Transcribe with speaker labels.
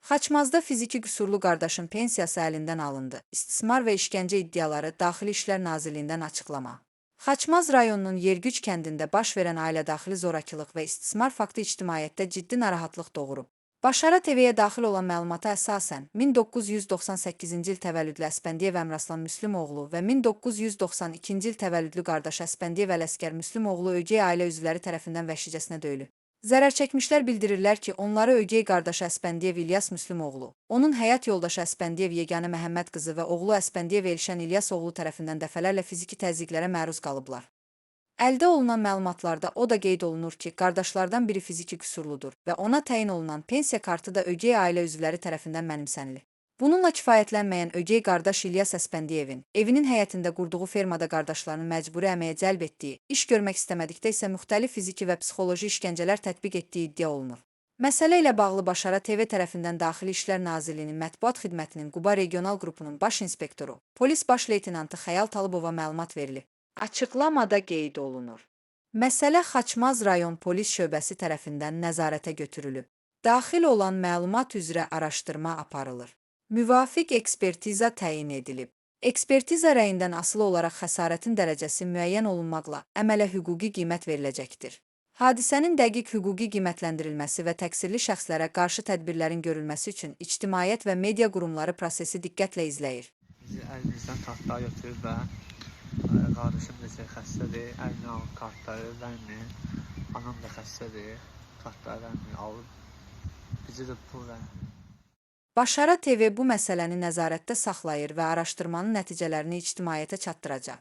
Speaker 1: Xaçmazda fiziki qüsurlu qardaşın pensiyası əlindən alındı. İstismar və işgəncə iddiaları Daxili İşlər Nazirliyindən açıqlama. Xaçmaz rayonunun Yergüc kəndində baş verən ailədaxili zorakılıq və istismar faktı ictimaiyyətdə ciddi narahatlıq doğurub. Başara TV-yə daxil olan məlumata əsasən 1998-ci il təvəllüdlü Əspəndiyev Əmraslan Müslümoğlu və 1992-ci il təvəllüdlü qardaşı Əspəndiyev Ələsgər Müslümoğlu ögey ailə üzvləri tərəfindən vəhşicəsinə döyülüb. Zərərçəkmişlər bildirirlər ki, onları ögey qardaşı Əspəndiyev İlyas Müslümoğlu, onun həyat yoldaşı Əspəndiyev Yeganə Məhəmməd qızı və oğlu Əspəndiyev Elşən İlyasoğlu tərəfindən dəfələrlə fiziki təzyiqlərə məruz qalıblar. Əldə olunan məlumatlarda o da qeyd olunur ki, qardaşlardan biri fiziki qüsurludur və ona təyin olunan pensiya kartı da ögey ailə üzvləri tərəfindən mənimsənilir. Bununla kifayətlənməyən ögey qardaş İlyas Əspəndiyevin evinin həyətində qurduğu fermada qardaşlarını məcburi əməyə cəlb etdiyi, iş görmək istəmədikdə isə müxtəlif fiziki və psixoloji işgəncələr tətbiq etdiyi iddia olunur. Məsələ ilə bağlı Başara TV tərəfindən Daxili İşlər Nazirliyinin Mətbuat Xidmətinin Quba Regional Qrupunun baş inspektoru, polis baş leytenantı Xəyal Talıbova məlumat verilib. Açıqlamada qeyd olunur. Məsələ Xaçmaz rayon polis şöbəsi tərəfindən nəzarətə götürülüb. Daxil olan məlumat üzrə araşdırma aparılır. Müvafiq ekspertiza təyin edilib. Ekspertiza rəyindən asılı olaraq xəsarətin dərəcəsi müəyyən olunmaqla əmələ hüquqi qiymət veriləcəkdir. Hadisənin dəqiq hüquqi qiymətləndirilməsi və təqsirli şəxslərə qarşı tədbirlərin görülməsi üçün ictimaiyyət və media qurumları prosesi diqqətlə izləyir.
Speaker 2: Bizi əlimizdən kartları götürüb və qardaşım da xəstədir, əlinə alıb kartları vermir. Anam da xəstədir, kartları vermir, alıb bizi də pul vermir.
Speaker 1: Başara TV bu məsələni nəzarətdə saxlayır və araşdırmanın nəticələrini ictimaiyyətə çatdıracaq.